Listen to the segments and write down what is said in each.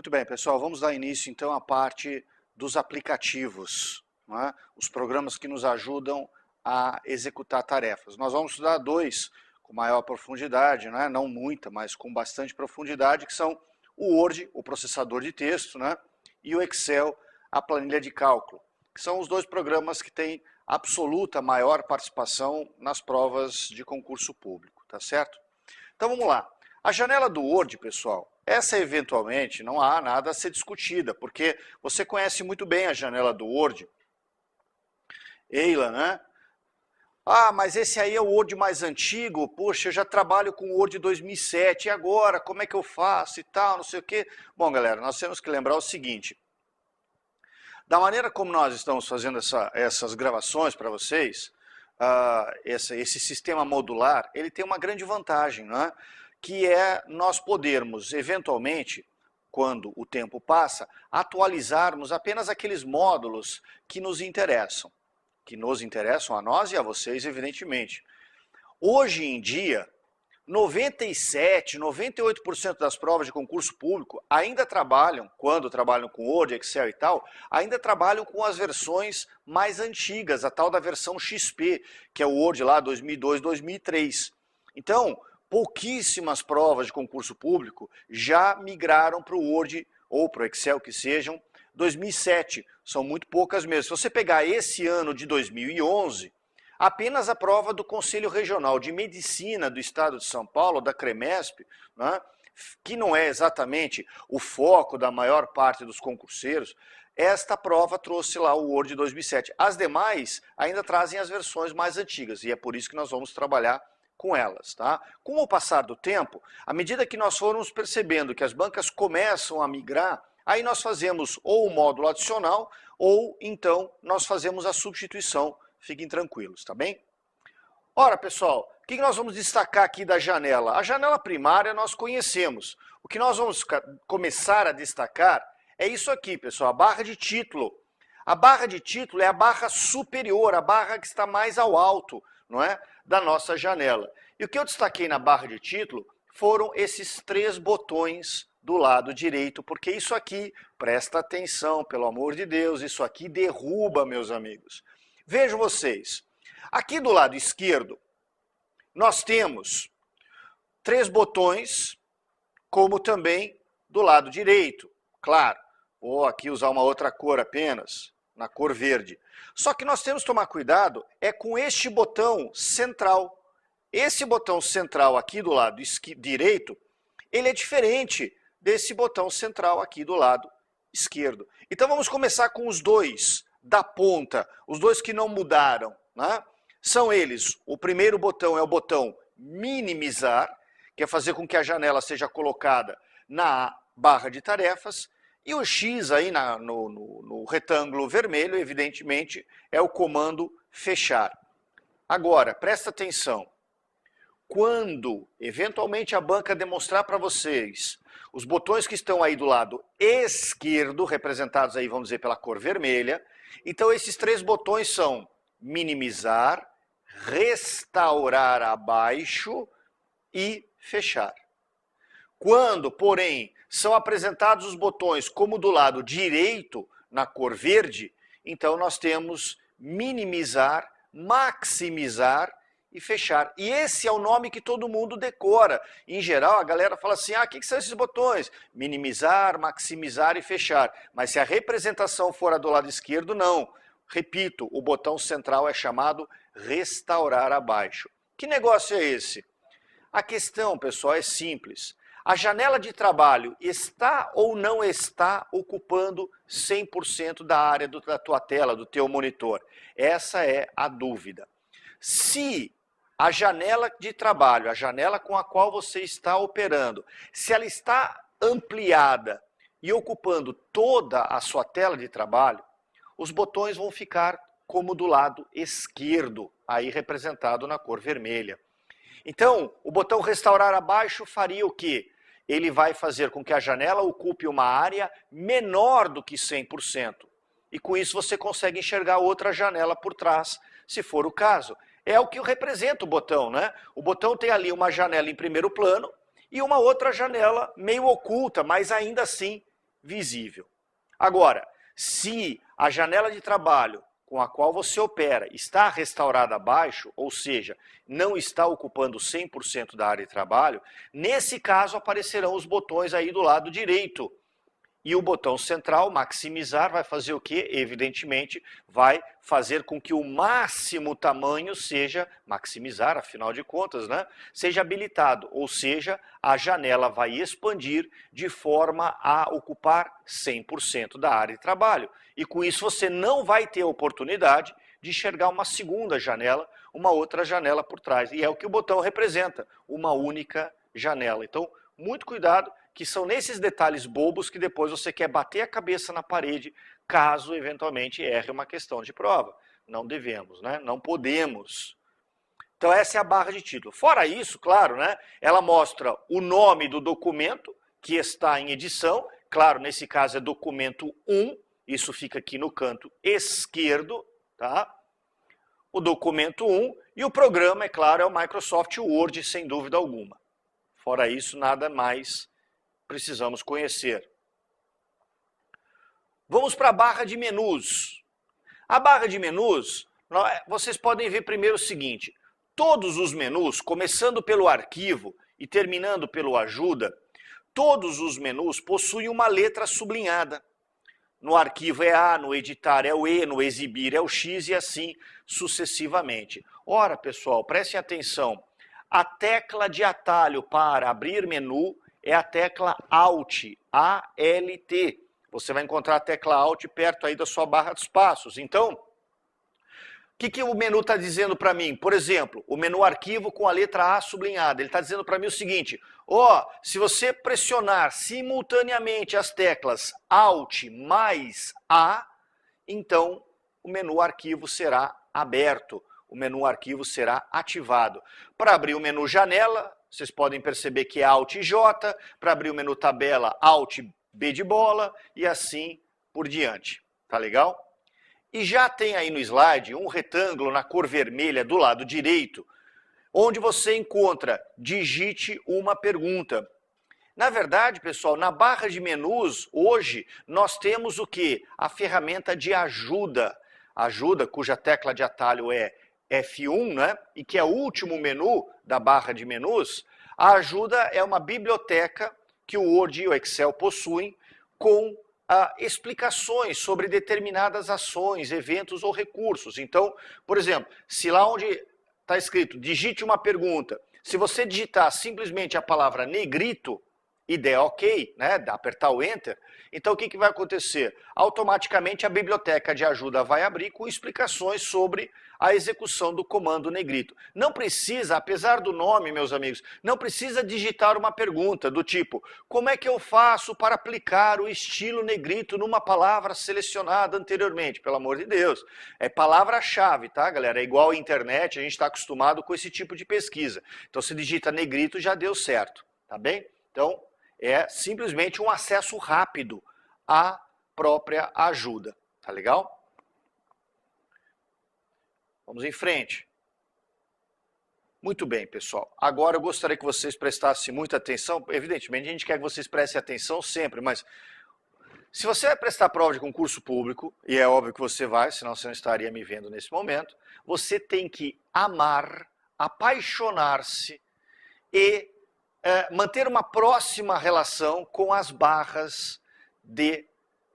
Muito bem, pessoal, vamos dar início então à parte dos aplicativos, não é? Os programas que nos ajudam a executar tarefas. Nós vamos estudar dois com maior profundidade, não é? Não muita, mas com bastante profundidade, que são o Word, o processador de texto, né? E o Excel, a planilha de cálculo, que são os dois programas que têm absoluta maior participação nas provas de concurso público, tá certo? Então vamos lá. A janela do Word, pessoal, essa eventualmente não há nada a ser discutida, porque você conhece muito bem a janela do Word. Eila, né? Ah, mas esse aí é o Word mais antigo, poxa, eu já trabalho com o Word 2007, e agora, como é que eu faço e tal, não sei o quê. Bom, galera, nós temos que lembrar o seguinte, da maneira como nós estamos fazendo essas gravações para vocês, esse sistema modular, ele tem uma grande vantagem, não é? Que é nós podermos, eventualmente, quando o tempo passa, atualizarmos apenas aqueles módulos que nos interessam a nós e a vocês, evidentemente. Hoje em dia, 97%, 98% das provas de concurso público ainda trabalham, quando trabalham com Word, Excel e tal, ainda trabalham com as versões mais antigas, a tal da versão XP, que é o Word lá 2002, 2003. Então, pouquíssimas provas de concurso público já migraram para o Word ou para o Excel, que sejam 2007. São muito poucas mesmo. Se você pegar esse ano de 2011, apenas a prova do Conselho Regional de Medicina do Estado de São Paulo, da CREMESP, né, que não é exatamente o foco da maior parte dos concurseiros, esta prova trouxe lá o Word 2007. As demais ainda trazem as versões mais antigas, e é por isso que nós vamos trabalhar com elas, tá? Com o passar do tempo, à medida que nós formos percebendo que as bancas começam a migrar, aí nós fazemos ou o módulo adicional, ou então nós fazemos a substituição. Fiquem tranquilos, tá bem? Ora, pessoal, o que nós vamos destacar aqui da janela? A janela primária nós conhecemos. O que nós vamos começar a destacar é isso aqui, pessoal, a barra de título. A barra de título é a barra superior, a barra que está mais ao alto, não é? Da nossa janela. E o que eu destaquei na barra de título foram esses três botões do lado direito, porque isso aqui, presta atenção, pelo amor de Deus, isso aqui derruba, meus amigos. Vejam vocês, aqui do lado esquerdo, nós temos três botões, como também do lado direito. Claro, vou aqui usar uma outra cor apenas, na cor verde. Só que nós temos que tomar cuidado é com este botão central. Esse botão central aqui do lado direito, ele é diferente desse botão central aqui do lado esquerdo. Então vamos começar com os dois da ponta, os dois que não mudaram, né? São eles, o primeiro botão é o botão minimizar, que é fazer com que a janela seja colocada na barra de tarefas, e o X aí no retângulo vermelho, evidentemente, é o comando fechar. Agora, presta atenção, quando eventualmente a banca demonstrar para vocês os botões que estão aí do lado esquerdo, representados aí, vamos dizer, pela cor vermelha, então esses três botões são minimizar, restaurar abaixo e fechar. Quando, porém, são apresentados os botões como do lado direito, na cor verde, então nós temos minimizar, maximizar e fechar. E esse é o nome que todo mundo decora. Em geral, a galera fala assim, o que são esses botões? Minimizar, maximizar e fechar. Mas se a representação for a do lado esquerdo, não. Repito, o botão central é chamado restaurar abaixo. Que negócio é esse? A questão, pessoal, é simples. A janela de trabalho está ou não está ocupando 100% da área da tua tela, do teu monitor? Essa é a dúvida. Se a janela de trabalho, a janela com a qual você está operando, se ela está ampliada e ocupando toda a sua tela de trabalho, os botões vão ficar como do lado esquerdo, aí representado na cor vermelha. Então, o botão restaurar abaixo faria o quê? Ele vai fazer com que a janela ocupe uma área menor do que 100%. E com isso você consegue enxergar outra janela por trás, se for o caso. É o que representa o botão, né? O botão tem ali uma janela em primeiro plano e uma outra janela meio oculta, mas ainda assim visível. Agora, se a janela de trabalho com a qual você opera está restaurada abaixo, ou seja, não está ocupando 100% da área de trabalho, nesse caso aparecerão os botões aí do lado direito. E o botão central, maximizar, vai fazer o quê? Evidentemente, vai fazer com que o máximo tamanho seja, maximizar, afinal de contas, né? Seja habilitado, ou seja, a janela vai expandir de forma a ocupar 100% da área de trabalho. E com isso você não vai ter a oportunidade de enxergar uma segunda janela, uma outra janela por trás. E é o que o botão representa, uma única janela. Então, muito cuidado, que são nesses detalhes bobos que depois você quer bater a cabeça na parede, caso eventualmente erre uma questão de prova. Não devemos, né? Não podemos. Então essa é a barra de título. Fora isso, claro, né? Ela mostra o nome do documento que está em edição. Claro, nesse caso é documento 1, isso fica aqui no canto esquerdo, tá? O documento 1 e o programa, é claro, é o Microsoft Word, sem dúvida alguma. Fora isso, nada mais precisamos conhecer. Vamos para a barra de menus. A barra de menus, vocês podem ver primeiro o seguinte, todos os menus, começando pelo arquivo e terminando pelo ajuda, todos os menus possuem uma letra sublinhada. No arquivo é A, no editar é o E, no exibir é o X e assim sucessivamente. Ora, pessoal, prestem atenção, a tecla de atalho para abrir menu é a tecla Alt, A-L-T. Você vai encontrar a tecla Alt perto aí da sua barra de espaços. Então, o que o menu está dizendo para mim? Por exemplo, o menu arquivo com a letra A sublinhada. Ele está dizendo para mim o seguinte, se você pressionar simultaneamente as teclas Alt mais A, então o menu arquivo será aberto, o menu arquivo será ativado. Para abrir o menu janela, vocês podem perceber que é Alt J, para abrir o menu tabela, Alt B de bola e assim por diante. Tá legal? E já tem aí no slide um retângulo na cor vermelha do lado direito, onde você encontra digite uma pergunta. Na verdade, pessoal, na barra de menus, hoje, nós temos o quê? A ferramenta de ajuda. Ajuda, cuja tecla de atalho é F1, né? E que é o último menu da barra de menus. A ajuda é uma biblioteca que o Word e o Excel possuem com explicações sobre determinadas ações, eventos ou recursos. Então, por exemplo, se lá onde está escrito digite uma pergunta, se você digitar simplesmente a palavra negrito e der OK, né, apertar o Enter, então o que vai acontecer? Automaticamente a biblioteca de ajuda vai abrir com explicações sobre a execução do comando negrito. Não precisa, apesar do nome, meus amigos, não precisa digitar uma pergunta do tipo, como é que eu faço para aplicar o estilo negrito numa palavra selecionada anteriormente? Pelo amor de Deus, é palavra-chave, tá, galera? É igual à internet, a gente está acostumado com esse tipo de pesquisa. Então se digita negrito já deu certo, tá bem? Então é simplesmente um acesso rápido à própria ajuda, tá legal? Vamos em frente. Muito bem, pessoal. Agora eu gostaria que vocês prestassem muita atenção. Evidentemente, a gente quer que vocês prestem atenção sempre, mas se você vai prestar prova de concurso público, e é óbvio que você vai, senão você não estaria me vendo nesse momento, você tem que amar, apaixonar-se e manter uma próxima relação com as barras de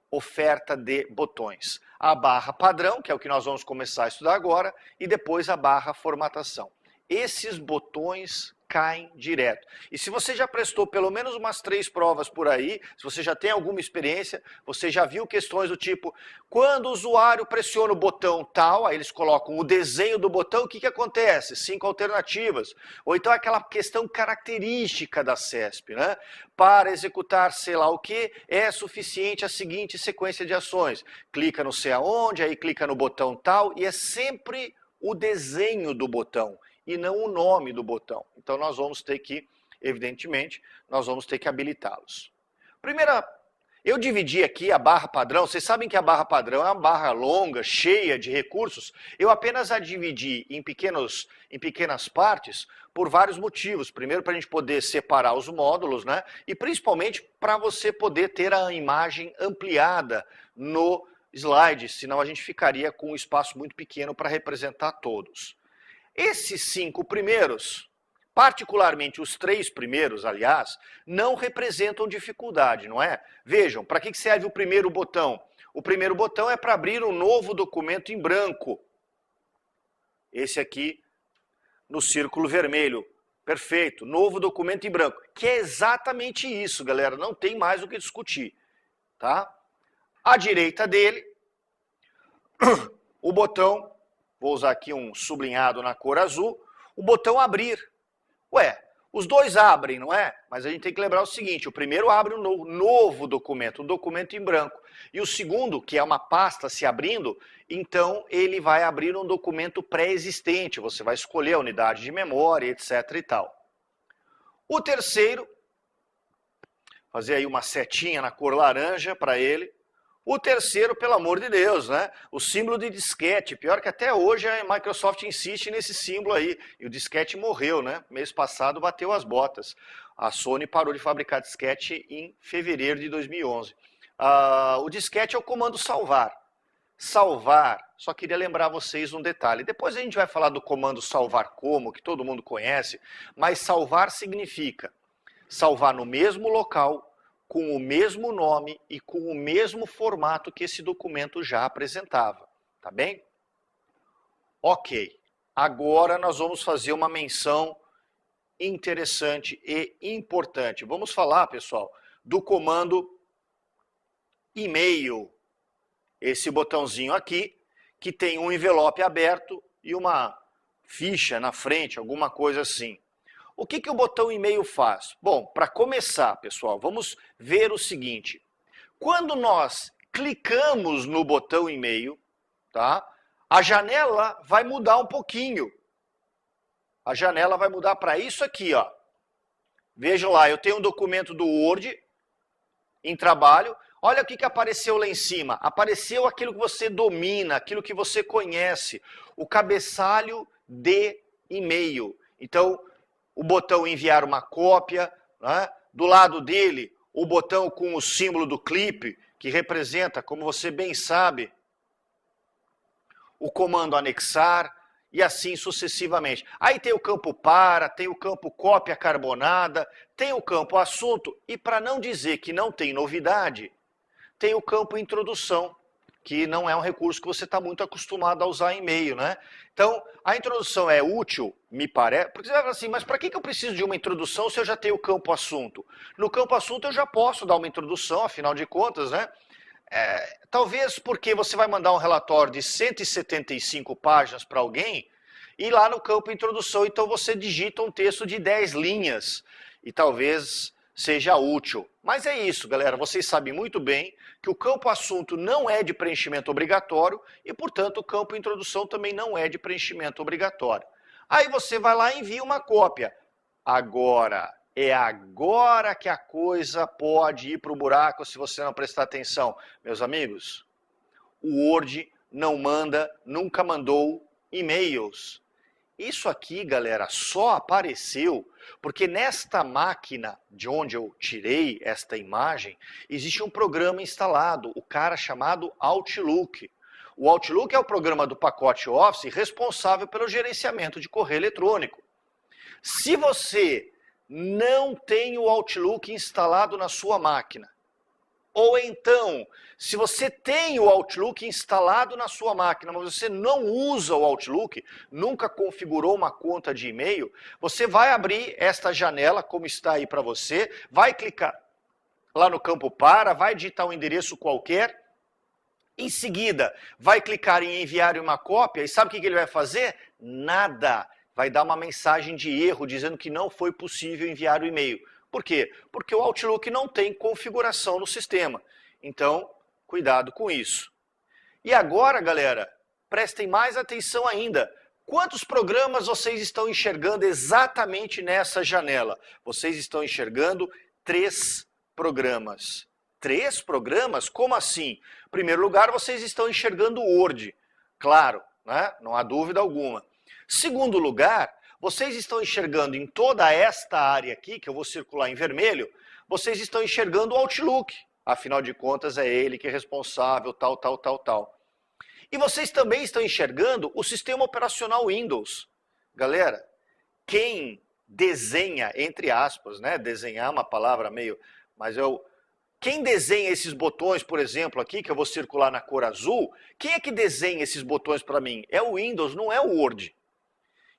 oferta de botões. A barra padrão, que é o que nós vamos começar a estudar agora, e depois a barra formatação. Esses botões caem direto. E se você já prestou pelo menos umas 3 provas por aí, se você já tem alguma experiência, você já viu questões do tipo, quando o usuário pressiona o botão tal, aí eles colocam o desenho do botão, o que acontece? 5 alternativas. Ou então aquela questão característica da CESP, né? Para executar sei lá o que, é suficiente a seguinte sequência de ações. Clica no sei aonde, aí clica no botão tal, e é sempre o desenho do botão e não o nome do botão. Então nós vamos ter que, evidentemente, nós vamos ter que habilitá-los. Primeira Eu dividi aqui a barra padrão, vocês sabem que a barra padrão é uma barra longa, cheia de recursos. Eu apenas a dividi em pequenas partes por vários motivos. Primeiro, para a gente poder separar os módulos, né? E principalmente para você poder ter a imagem ampliada no slide, senão a gente ficaria com um espaço muito pequeno para representar todos. Esses 5 primeiros, particularmente os 3 primeiros, aliás, não representam dificuldade, não é? Vejam, para que serve o primeiro botão? O primeiro botão é para abrir um novo documento em branco. Esse aqui no círculo vermelho. Perfeito, novo documento em branco. Que é exatamente isso, galera, não tem mais o que discutir. Tá? À direita dele, o botão, vou usar aqui um sublinhado na cor azul, o botão abrir. Ué, os dois abrem, não é? Mas a gente tem que lembrar o seguinte, o primeiro abre um novo documento, um documento em branco. E o segundo, que é uma pasta se abrindo, então ele vai abrir um documento pré-existente. Você vai escolher a unidade de memória, etc. e tal. O terceiro, fazer aí uma setinha na cor laranja para ele. O terceiro, pelo amor de Deus, né? O símbolo de disquete. Pior que até hoje a Microsoft insiste nesse símbolo aí. E o disquete morreu, né? Mês passado bateu as botas. A Sony parou de fabricar disquete em fevereiro de 2011. O disquete é o comando salvar. Salvar, só queria lembrar vocês um detalhe. Depois a gente vai falar do comando salvar como, que todo mundo conhece. Mas salvar significa salvar no mesmo local, com o mesmo nome e com o mesmo formato que esse documento já apresentava, tá bem? Ok, agora nós vamos fazer uma menção interessante e importante. Vamos falar, pessoal, do comando e-mail. Esse botãozinho aqui, que tem um envelope aberto e uma ficha na frente, alguma coisa assim. O que o botão e-mail faz? Bom, para começar, pessoal, vamos ver o seguinte. Quando nós clicamos no botão e-mail, tá? A janela vai mudar um pouquinho. A janela vai mudar para isso aqui, ó. Vejam lá, eu tenho um documento do Word em trabalho. Olha o que apareceu lá em cima. Apareceu aquilo que você domina, aquilo que você conhece. O cabeçalho de e-mail. Então, o botão enviar uma cópia, né? Do lado dele, o botão com o símbolo do clipe, que representa, como você bem sabe, o comando anexar, e assim sucessivamente. Aí tem o campo para, tem o campo cópia carbonada, tem o campo assunto, e para não dizer que não tem novidade, tem o campo introdução, que não é um recurso que você está muito acostumado a usar em e-mail, né? Então, a introdução é útil, me parece, porque você vai falar assim, mas para que eu preciso de uma introdução se eu já tenho o campo assunto? No campo assunto eu já posso dar uma introdução, afinal de contas, né? Talvez porque você vai mandar um relatório de 175 páginas para alguém, e lá no campo introdução, então você digita um texto de 10 linhas, e talvez seja útil. Mas é isso, galera, vocês sabem muito bem que o campo assunto não é de preenchimento obrigatório e, portanto, o campo introdução também não é de preenchimento obrigatório. Aí você vai lá e envia uma cópia. Agora, é agora que a coisa pode ir para o buraco se você não prestar atenção. Meus amigos, o Word não manda, nunca mandou e-mails. Isso aqui, galera, só apareceu porque nesta máquina de onde eu tirei esta imagem, existe um programa instalado, o cara chamado Outlook. O Outlook é o programa do pacote Office responsável pelo gerenciamento de correio eletrônico. Se você não tem o Outlook instalado na sua máquina, ou então, se você tem o Outlook instalado na sua máquina, mas você não usa o Outlook, nunca configurou uma conta de e-mail, você vai abrir esta janela, como está aí para você, vai clicar lá no campo para, vai digitar um endereço qualquer, em seguida vai clicar em enviar uma cópia, e sabe o que ele vai fazer? Nada. Vai dar uma mensagem de erro dizendo que não foi possível enviar o e-mail. Por quê? Porque o Outlook não tem configuração no sistema. Então, cuidado com isso. E agora, galera, prestem mais atenção ainda. Quantos programas vocês estão enxergando exatamente nessa janela? Vocês estão enxergando 3 programas. 3 programas? Como assim? Em primeiro lugar, vocês estão enxergando o Word, claro, né? Não há dúvida alguma. Segundo lugar, vocês estão enxergando em toda esta área aqui, que eu vou circular em vermelho, vocês estão enxergando o Outlook. Afinal de contas, é ele que é responsável, tal, tal, tal, tal. E vocês também estão enxergando o sistema operacional Windows. Galera, quem desenha, entre aspas, né? Desenhar é uma palavra meio... Mas quem desenha esses botões, por exemplo, aqui, que eu vou circular na cor azul, quem é que desenha esses botões para mim? É o Windows, não é o Word.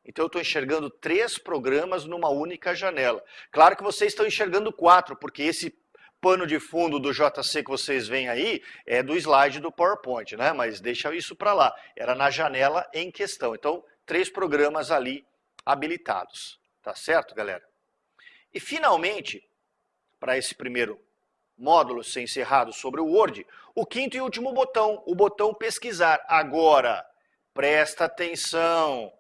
Então eu estou enxergando 3 programas numa única janela. Claro que vocês estão enxergando 4, porque esse pano de fundo do JC que vocês veem aí é do slide do PowerPoint, né? Mas deixa isso para lá. Era na janela em questão. Então, 3 programas ali habilitados. Tá certo, galera? E finalmente, para esse primeiro módulo ser encerrado sobre o Word, o quinto e último botão, o botão pesquisar. Agora, presta atenção.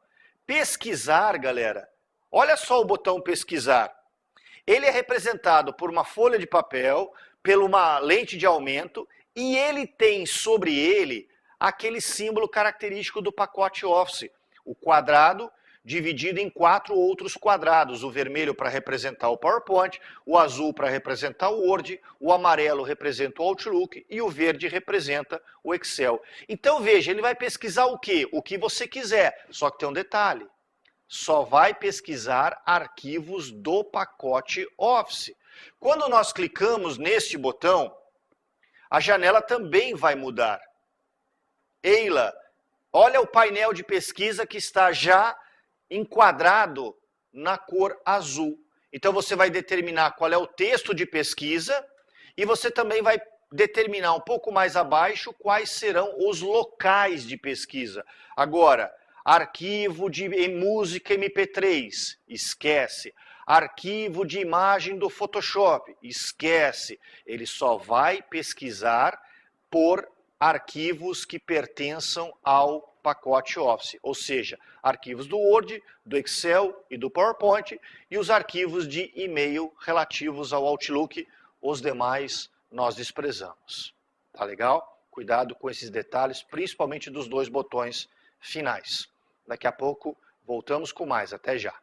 Pesquisar, galera, olha só o botão pesquisar. Ele é representado por uma folha de papel, por uma lente de aumento, e ele tem sobre ele aquele símbolo característico do pacote Office, o quadrado dividido em 4 outros quadrados, o vermelho para representar o PowerPoint, o azul para representar o Word, o amarelo representa o Outlook e o verde representa o Excel. Então veja, ele vai pesquisar o quê? O que você quiser, só que tem um detalhe. Só vai pesquisar arquivos do pacote Office. Quando nós clicamos neste botão, a janela também vai mudar. Eila, olha o painel de pesquisa que está já enquadrado na cor azul. Então você vai determinar qual é o texto de pesquisa e você também vai determinar um pouco mais abaixo quais serão os locais de pesquisa. Agora, arquivo de música MP3, esquece. Arquivo de imagem do Photoshop, esquece. Ele só vai pesquisar por arquivos que pertençam ao pacote Office, ou seja, arquivos do Word, do Excel e do PowerPoint e os arquivos de e-mail relativos ao Outlook, os demais nós desprezamos. Tá legal? Cuidado com esses detalhes, principalmente dos 2 botões finais. Daqui a pouco voltamos com mais. Até já.